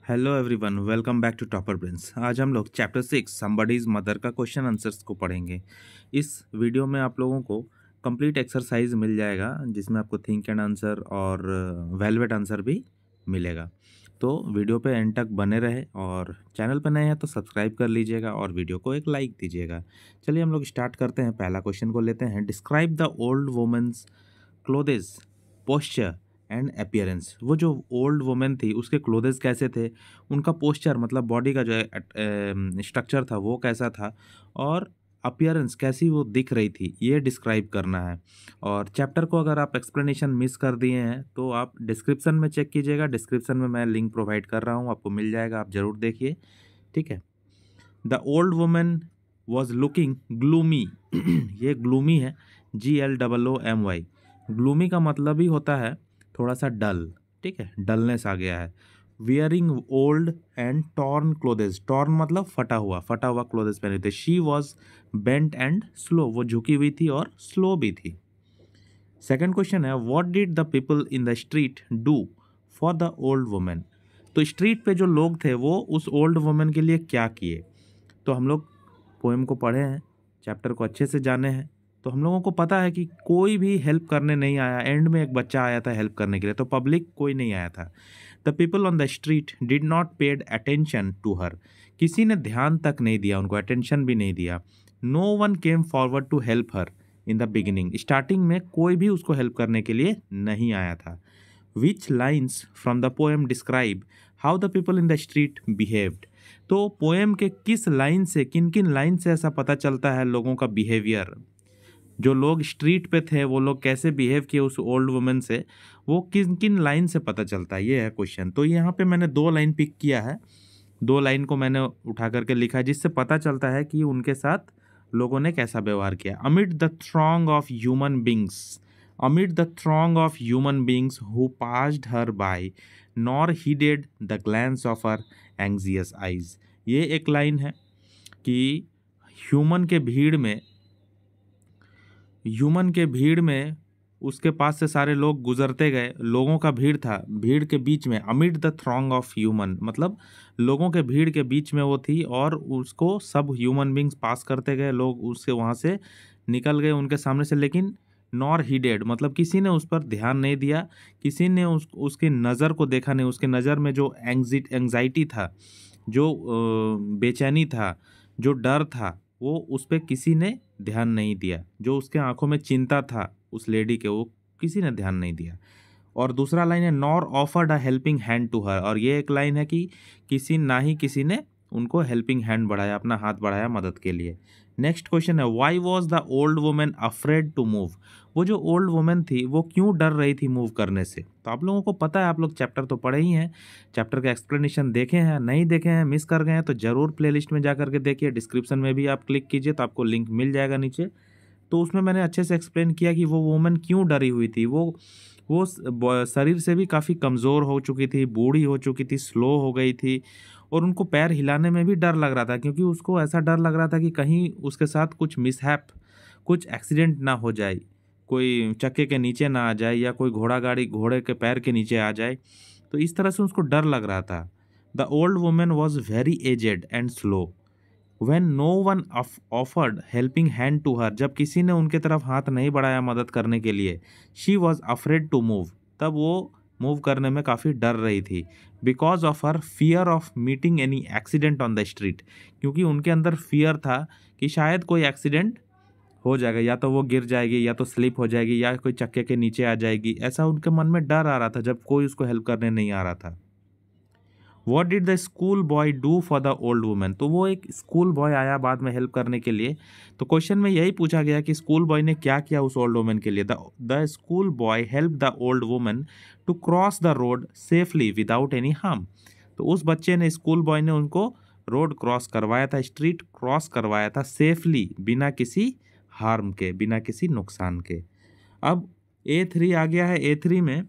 Hello everyone, welcome back to Topper Brains. आज हम लोग चैप्टर 6 समबडीज मदर का क्वेश्चन आंसर्स को पढ़ेंगे। इस वीडियो में आप लोगों को कंप्लीट एक्सरसाइज मिल जाएगा जिसमें आपको थिंक एंड आंसर और वेलवेट आंसर भी मिलेगा। तो वीडियो पे एंड तक बने रहे और चैनल पे नए हैं तो सब्सक्राइब कर लीजिएगा और वीडियो को एक लाइक दीजिएगा। चलिए हम लोग स्टार्ट करते हैं। पहला क्वेश्चन को लेते हैं। Describe the old woman's clothes, posture and appearance. वो जो ओल्ड वुमेन थी उसके क्लोथेस कैसे थे, उनका पोस्चर मतलब बॉडी का जो स्ट्रक्चर था वो कैसा था, और अपीयरेंस कैसी वो दिख रही थी, ये डिस्क्राइब करना है। और चैप्टर को अगर आप एक्सप्लेनेशन मिस कर दिए हैं तो आप डिस्क्रिप्शन में चेक कीजिएगा। डिस्क्रिप्शन में मैं लिंक प्रोवाइड कर रहा हूँ, आपको मिल जाएगा, आप ज़रूर देखिए। ठीक है। The old woman was looking gloomy. ये ग्लूमी है, GLOOMY। ग्लूमी का मतलब ही होता है थोड़ा सा डल। ठीक है, डलनेस आ गया है। Wearing old and torn clothes. Torn मतलब फटा हुआ क्लोथेस पहने थे। She was bent and slow. वो झुकी हुई थी और स्लो भी थी। सेकेंड क्वेश्चन है, what did the people in the street do for the old women. तो स्ट्रीट पे जो लोग थे वो उस ओल्ड वुमेन के लिए क्या किए। तो हम लोग पोएम को पढ़े हैं, चैप्टर को अच्छे से जाने हैं, तो हम लोगों को पता है कि कोई भी हेल्प करने नहीं आया। एंड में एक बच्चा आया था हेल्प करने के लिए, तो पब्लिक कोई नहीं आया था। The people on the street did not paid attention to her. किसी ने ध्यान तक नहीं दिया उनको, अटेंशन भी नहीं दिया। No one came forward to help her in the beginning. Starting में कोई भी उसको हेल्प करने के लिए नहीं आया था। Which lines from the poem describe how the people in the street behaved. तो पोएम के किस लाइन से, किन किन लाइन से ऐसा पता चलता है लोगों का बिहेवियर, जो लोग स्ट्रीट पे थे वो लोग कैसे बिहेव किए उस ओल्ड वुमेन से, वो किन किन लाइन से पता चलता है, ये है क्वेश्चन। तो यहाँ पे मैंने 2 लाइन पिक किया है, 2 लाइन को मैंने उठा करके लिखा है जिससे पता चलता है कि उनके साथ लोगों ने कैसा व्यवहार किया। Amid the throng of human beings, amid the throng of human beings who passed her by nor heeded the glance of her anxious eyes. ये एक लाइन है कि ह्यूमन के भीड़ में उसके पास से सारे लोग गुजरते गए। लोगों का भीड़ था, भीड़ के बीच में, amid the throng of human मतलब लोगों के भीड़ के बीच में वो थी और उसको सब ह्यूमन बींग्स पास करते गए। लोग उससे वहाँ से निकल गए उनके सामने से, लेकिन नॉर हीडेड मतलब किसी ने उस पर ध्यान नहीं दिया, किसी ने उसकी नज़र को देखा नहीं। उसके नज़र में जो एंग्जाइटी था, जो बेचैनी था, जो डर था, वो उस पर किसी ने ध्यान नहीं दिया। जो उसके आंखों में चिंता था उस लेडी के, वो किसी ने ध्यान नहीं दिया। और दूसरा लाइन है nor offered a helping hand to her. और ये एक लाइन है कि किसी ने उनको हेल्पिंग हैंड बढ़ाया, अपना हाथ बढ़ाया मदद के लिए। नेक्स्ट क्वेश्चन है, why was the old woman afraid to move. वो जो ओल्ड वुमेन थी वो क्यों डर रही थी मूव करने से। तो आप लोगों को पता है, आप लोग चैप्टर तो पढ़े ही हैं, चैप्टर का एक्सप्लेनेशन देखे हैं, नहीं देखे हैं, मिस कर गए हैं तो जरूर प्लेलिस्ट में जा करके देखिए। डिस्क्रिप्शन में भी आप क्लिक कीजिए तो आपको लिंक मिल जाएगा नीचे। तो उसमें मैंने अच्छे से एक्सप्लेन किया कि वो वुमेन क्यों डरी हुई थी। वो शरीर से भी काफ़ी कमज़ोर हो चुकी थी, बूढ़ी हो चुकी थी, स्लो हो गई थी, और उनको पैर हिलाने में भी डर लग रहा था, क्योंकि उसको ऐसा डर लग रहा था कि कहीं उसके साथ कुछ मिसहैप, कुछ एक्सीडेंट ना हो जाए, कोई चक्के के नीचे ना आ जाए या कोई घोड़े के पैर के नीचे आ जाए। तो इस तरह से उसको डर लग रहा था। The old woman was very aged and slow when no one offered helping hand to her. जब किसी ने उनके तरफ हाथ नहीं बढ़ाया मदद करने के लिए, she was afraid to move, तब वो मूव करने में काफ़ी डर रही थी। Because of her fear of meeting any accident on the street, क्योंकि उनके अंदर फियर था कि शायद कोई एक्सीडेंट हो जाएगा, या तो वो गिर जाएगी, या तो स्लिप हो जाएगी, या कोई चक्के के नीचे आ जाएगी। ऐसा उनके मन में डर आ रहा था जब कोई उसको हेल्प करने नहीं आ रहा था। What did the school boy do for the old women. तो वो एक स्कूल बॉय आया बाद में हेल्प करने के लिए। तो क्वेश्चन में यही पूछा गया कि स्कूल बॉय ने क्या किया उस ओल्ड वुमेन के लिए। The school boy help the old woman to cross the road safely without any harm. तो उस बच्चे ने, स्कूल बॉय ने उनको रोड क्रॉस करवाया था, स्ट्रीट क्रॉस करवाया था सेफली, बिना किसी हार्म के, बिना किसी नुकसान के। अब A3 आ गया है। A3 में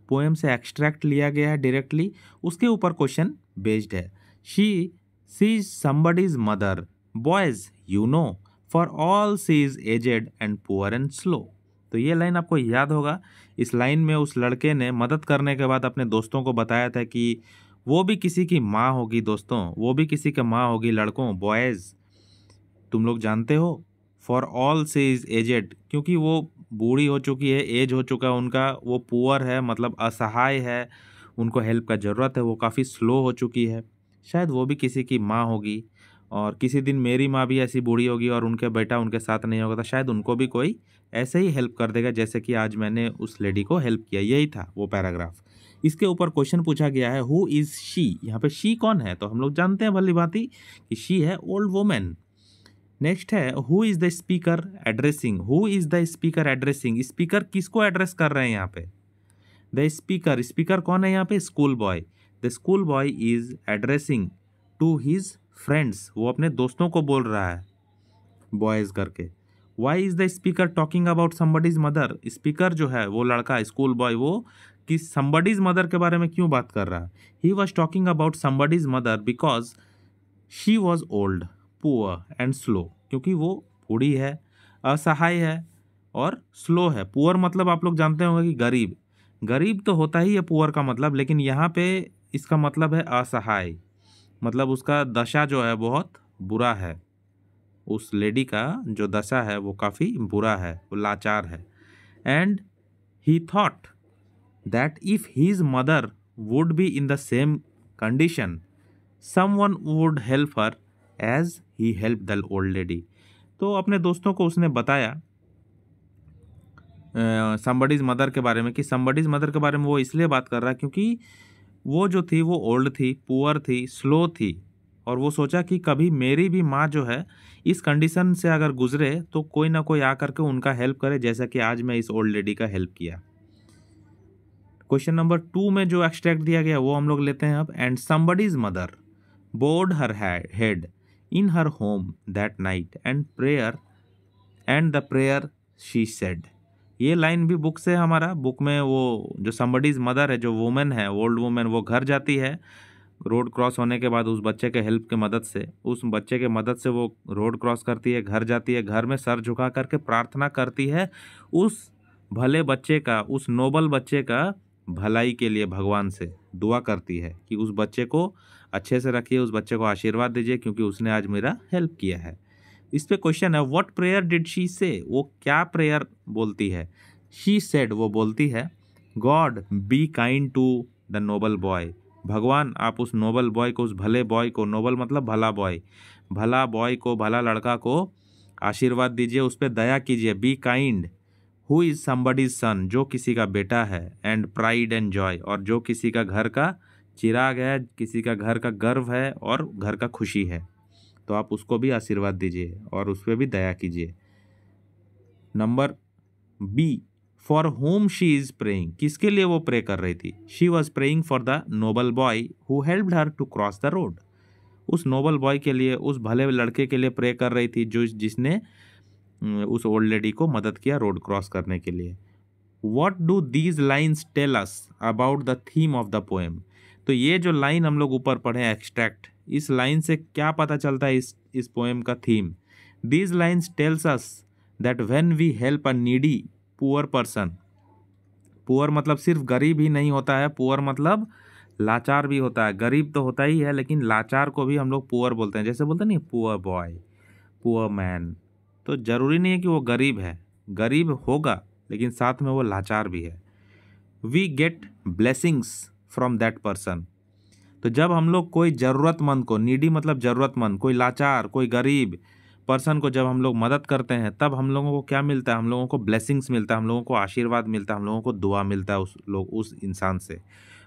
पोएम से एक्सट्रैक्ट लिया गया है डायरेक्टली, उसके ऊपर क्वेश्चन बेस्ड है। She's somebody's mother, boys you know, for all she is aged and poor and slow. तो ये लाइन आपको याद होगा। इस लाइन में उस लड़के ने मदद करने के बाद अपने दोस्तों को बताया था कि वो भी किसी की माँ होगी दोस्तों, वो भी किसी की माँ होगी लड़कों, बॉयज़। तुम लोग जानते हो, फॉर ऑल से इज एजेड, क्योंकि वो बूढ़ी हो चुकी है, एज हो चुका है उनका, वो पुअर है मतलब असहाय है, उनको हेल्प का ज़रूरत है, वो काफ़ी स्लो हो चुकी है। शायद वो भी किसी की माँ होगी, और किसी दिन मेरी माँ भी ऐसी बूढ़ी होगी और उनके बेटा उनके साथ नहीं होगा, तो शायद उनको भी कोई ऐसे ही हेल्प कर देगा जैसे कि आज मैंने उस लेडी को हेल्प किया। यही था वो पैराग्राफ। इसके ऊपर क्वेश्चन पूछा गया है, हु इज़ शी। यहाँ पे शी कौन है, तो हम लोग जानते हैं भली भांति कि शी है ओल्ड वुमेन। नेक्स्ट है, who is the speaker addressing. Who is the speaker addressing, speaker किसको एड्रेस कर रहे हैं यहाँ पे। द स्पीकर, स्पीकर कौन है यहाँ पे, school boy. The school boy is addressing to his friends, वो अपने दोस्तों को बोल रहा है बॉयज करके। Why is the speaker talking about somebody's mother, speaker जो है वो लड़का स्कूल बॉय, वो किस समबडीज मदर के बारे में क्यों बात कर रहा है। He was talking about somebody's mother because she was old, poor and slow, क्योंकि वो बूढ़ी है, असहाय है और स्लो है। पुअर मतलब आप लोग जानते होंगे कि गरीब, गरीब तो होता ही है पुअर का मतलब, लेकिन यहाँ पे इसका मतलब है असहाय, मतलब उसका दशा जो है बहुत बुरा है। उस लेडी का जो दशा है वो काफ़ी बुरा है, वो लाचार है। And he thought that if his mother would be in the same condition someone would help her as he help the old lady. तो अपने दोस्तों को उसने बताया समबडीज मदर के बारे में, कि समबडीज मदर के बारे में वो इसलिए बात कर रहा है क्योंकि वो जो थी वो ओल्ड थी, पुअर थी, स्लो थी, और वो सोचा कि कभी मेरी भी माँ जो है इस कंडीशन से अगर गुजरे तो कोई ना कोई आकर के उनका हेल्प करे, जैसा कि आज मैं इस ओल्ड लेडी का हेल्प किया। क्वेश्चन नंबर 2 में जो एक्सट्रैक्ट दिया गया वो हम लोग लेते हैं अब। And somebody's mother board her head in her home that night and the prayer she said. ये लाइन भी बुक से, हमारा बुक में वो जो समबडीज मदर है, जो वुमेन है, ओल्ड वुमेन, वो घर जाती है रोड क्रॉस होने के बाद, उस बच्चे के हेल्प के मदद से, उस बच्चे के मदद से वो रोड क्रॉस करती है, घर जाती है, घर में सर झुका करके प्रार्थना करती है उस भले बच्चे का, उस नोबल बच्चे का भलाई के लिए भगवान से दुआ करती है कि उस बच्चे को अच्छे से रखिए, उस बच्चे को आशीर्वाद दीजिए क्योंकि उसने आज मेरा हेल्प किया है। इस पे क्वेश्चन है, व्हाट प्रेयर डिड शी से, वो क्या प्रेयर बोलती है। शी सेड, वो बोलती है, God be kind to the noble boy, भगवान आप उस नोबल बॉय को, उस भले बॉय को, नोबल मतलब भला बॉय, भला बॉय को, भला लड़का को आशीर्वाद दीजिए, उस पर दया कीजिए। Be kind who is somebody's son, जो किसी का बेटा है, एंड प्राइड एंड जॉय, और जो किसी का घर का चिराग है, किसी का घर का गर्व है और घर का खुशी है, तो आप उसको भी आशीर्वाद दीजिए और उस पर भी दया कीजिए। Number B, for whom she is praying, किसके लिए वो प्रे कर रही थी। She was praying for the noble boy who helped her to cross the road, उस नोबल बॉय के लिए, उस भले लड़के के लिए प्रे कर रही थी जो जिसने उस ओल्ड लेडी को मदद किया रोड क्रॉस करने के लिए। What do these lines tell us about the theme of the poem, तो ये जो लाइन हम लोग ऊपर पढ़े एक्सट्रैक्ट, इस लाइन से क्या पता चलता है इस पोएम का theme. These lines tells us that when we help a needy poor person, poor मतलब सिर्फ गरीब ही नहीं होता है, पुअर मतलब लाचार भी होता है। गरीब तो होता ही है लेकिन लाचार को भी हम लोग पुअर बोलते हैं, जैसे बोलते नहीं पुअर बॉय, पुअर मैन, तो जरूरी नहीं है कि वो गरीब है, गरीब होगा लेकिन साथ में वो लाचार भी है। We get blessings from that person, तो जब हम लोग कोई ज़रूरतमंद को, नीडी मतलब ज़रूरतमंद, कोई लाचार, कोई गरीब पर्सन को जब हम लोग मदद करते हैं, तब हम लोगों को क्या मिलता है, हम लोगों को ब्लेसिंग्स मिलता है, हम लोगों को आशीर्वाद मिलता है, हम लोगों को दुआ मिलता है उस इंसान से।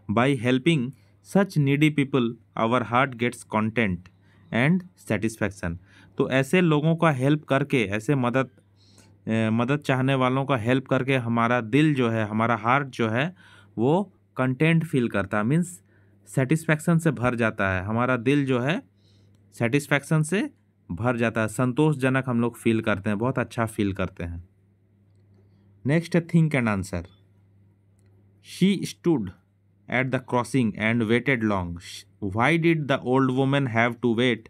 By helping such needy people our heart gets content and satisfaction, तो ऐसे लोगों का हेल्प करके, ऐसे मदद चाहने वालों का हेल्प करके हमारा दिल जो है, हमारा हार्ट जो है वो कंटेंट फील करता है, मीन्स सेटिस्फैक्शन से भर जाता है, हमारा दिल जो है सेटिस्फैक्शन से भर जाता है, संतोषजनक हम लोग फील करते हैं, बहुत अच्छा फील करते हैं। नेक्स्ट है think and answer. She stood at the crossing and waited long, why did the old woman have to wait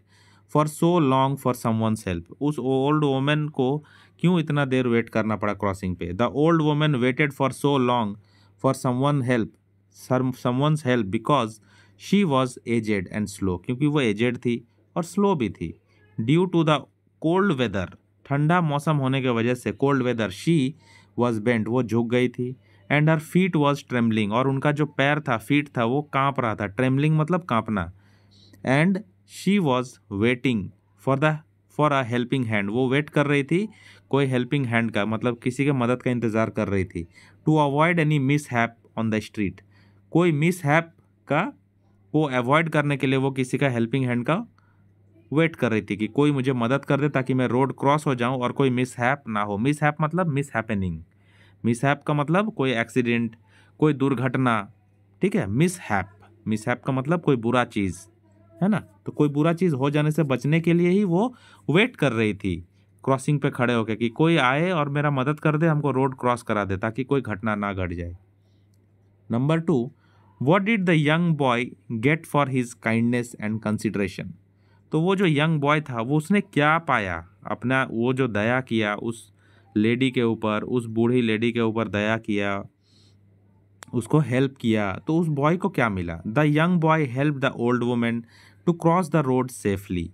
for so long for someone's help, उस ओल्ड वुमेन को क्यों इतना देर वेट करना पड़ा क्रॉसिंग पे। The old woman waited for so long for someone's help because she was aged and slow, क्योंकि वो एजेड थी और स्लो भी थी। Due to the cold weather, ठंडा मौसम होने की वजह से, cold weather, she was bent, वो झुक गई थी। And her feet was trembling, और उनका जो पैर था, फीट था, वो कांप रहा था। ट्रेमलिंग मतलब कांपना। And she was waiting for a helping hand, वो वेट कर रही थी कोई हेल्पिंग हैंड का, मतलब किसी के मदद का इंतज़ार कर रही थी। To avoid any mishap on the street, कोई मिस हैप का वो अवॉइड करने के लिए वो किसी का हेल्पिंग हैंड का वेट कर रही थी कि कोई मुझे मदद कर दे ताकि मैं रोड क्रॉस हो जाऊं और कोई मिस हैप ना हो। मिस हैप मतलब मिस हैपनिंग, मिस हैप का मतलब कोई एक्सीडेंट, कोई दुर्घटना, ठीक है। मिस हैप का मतलब कोई बुरा चीज़, है ना। तो कोई बुरा चीज़ हो जाने से बचने के लिए ही वो वेट कर रही थी क्रॉसिंग पे खड़े होकर कि कोई आए और मेरा मदद कर दे, हमको रोड क्रॉस करा दे ताकि कोई घटना ना घट जाए। Number 2, what did the young boy get for his kindness and consideration. तो वो जो यंग बॉय था वो उसने क्या पाया, अपना वो जो दया किया उस लेडी के ऊपर, उस बूढ़ी लेडी के ऊपर दया किया, उसको हेल्प किया, तो उस बॉय को क्या मिला। The young boy help the old woman to cross the road safely,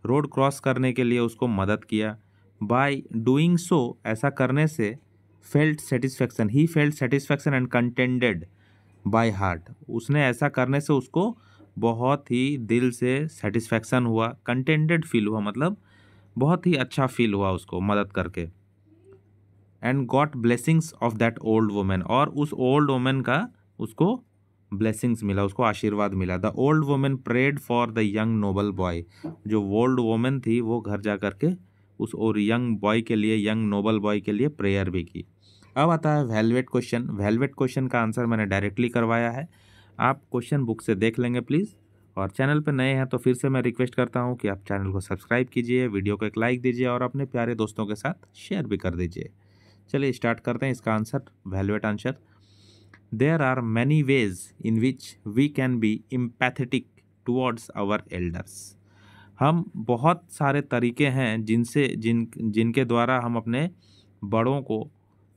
road cross करने के लिए उसको मदद किया। बाय डूइंग सो, ऐसा करने से, felt satisfaction, he felt satisfaction and contented by heart, उसने ऐसा करने से उसको बहुत ही दिल से सेटिस्फैक्शन हुआ, कंटेंटेड फील हुआ, मतलब बहुत ही अच्छा फील हुआ उसको मदद करके। And got blessings of that old women, और उस ओल्ड वुमेन का उसको ब्लेसिंग्स मिला, उसको आशीर्वाद मिला। The old woman prayed for the young noble boy, जो ओल्ड वुमेन थी वो घर जा करके उस और यंग बॉय के लिए, यंग नोबल बॉय के लिए प्रेयर भी की। अब आता है वेलवेट क्वेश्चन। वेलवेट क्वेश्चन का आंसर मैंने डायरेक्टली करवाया है, आप क्वेश्चन बुक से देख लेंगे प्लीज़। और चैनल पर नए हैं तो फिर से मैं रिक्वेस्ट करता हूँ कि आप चैनल को सब्सक्राइब कीजिए, वीडियो को एक लाइक दीजिए और अपने प्यारे दोस्तों के साथ शेयर भी कर दीजिए। चलिए स्टार्ट करते हैं इसका answer, velvet answer. There are many ways in which we can be empathetic towards our elders. हम बहुत सारे तरीके हैं जिनके द्वारा हम अपने बड़ों को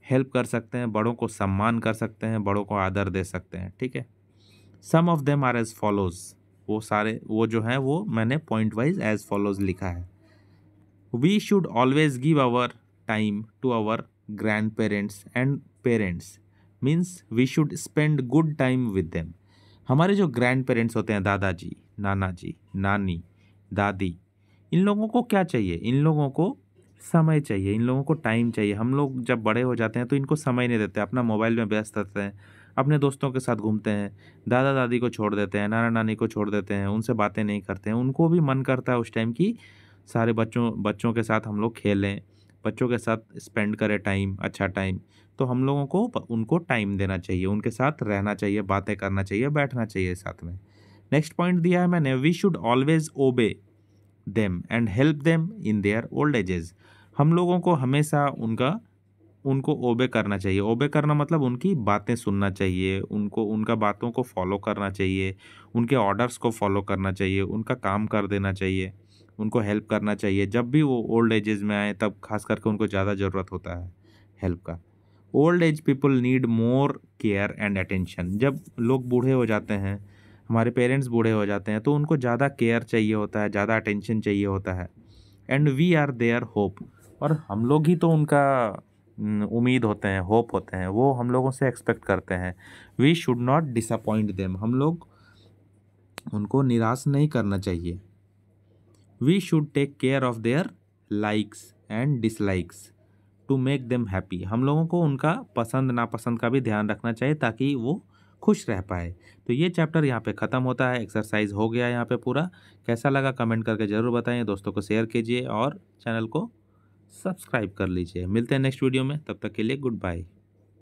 हेल्प कर सकते हैं, बड़ों को सम्मान कर सकते हैं, बड़ों को आदर दे सकते हैं, ठीक है। Some of them are as follows, वो जो है वो मैंने पॉइंट वाइज एज फॉलोज लिखा है। We should always give our time to our grandparents and parents, means we should spend good time with them. हमारे जो ग्रैंड पेरेंट्स होते हैं, दादाजी, नाना जी, नानी, दादी, इन लोगों को क्या चाहिए, इन लोगों को समय चाहिए, इन लोगों को टाइम चाहिए। हम लोग जब बड़े हो जाते हैं तो इनको समय नहीं देते, अपना मोबाइल में व्यस्त रहते हैं, अपने दोस्तों के साथ घूमते हैं, दादा दादी को छोड़ देते हैं, नाना नानी को छोड़ देते हैं, उनसे बातें नहीं करते हैं। उनको भी मन करता है उस टाइम की सारे बच्चों के साथ हम लोग खेलें, बच्चों के साथ स्पेंड करें टाइम, अच्छा टाइम। तो हम लोगों को उनको टाइम देना चाहिए, उनके साथ रहना चाहिए, बातें करना चाहिए, बैठना चाहिए साथ में। नेक्स्ट पॉइंट दिया है मैंने, we should always obey them and help them in their old ages. हम लोगों को हमेशा उनको ओबे करना चाहिए। ओबे करना मतलब उनकी बातें सुनना चाहिए, उनका बातों को फॉलो करना चाहिए, उनके ऑर्डर्स को फॉलो करना चाहिए, उनका काम कर देना चाहिए, उनको हेल्प करना चाहिए। जब भी वो ओल्ड एजेस में आए तब खास करके उनको ज़्यादा ज़रूरत होता है हेल्प का। Old age people need more care and attention. जब लोग बूढ़े हो जाते हैं, हमारे पेरेंट्स बूढ़े हो जाते हैं, तो उनको ज़्यादा केयर चाहिए होता है, ज़्यादा अटेंशन चाहिए होता है। And we are their hope, और हम लोग ही तो उनका उम्मीद होते हैं, होप होते हैं, वो हम लोगों से एक्सपेक्ट करते हैं। We should not disappoint them, हम लोग उनको निराश नहीं करना चाहिए। We should take care of their likes and dislikes to make them happy. हम लोगों को उनका पसंद नापसंद का भी ध्यान रखना चाहिए ताकि वो खुश रह पाए। तो ये चैप्टर यहाँ पे ख़त्म होता है, एक्सरसाइज हो गया यहाँ पे पूरा। कैसा लगा कमेंट करके ज़रूर बताएं, दोस्तों को शेयर कीजिए और चैनल को सब्सक्राइब कर लीजिए। मिलते हैं नेक्स्ट वीडियो में, तब तक के लिए गुड बाय।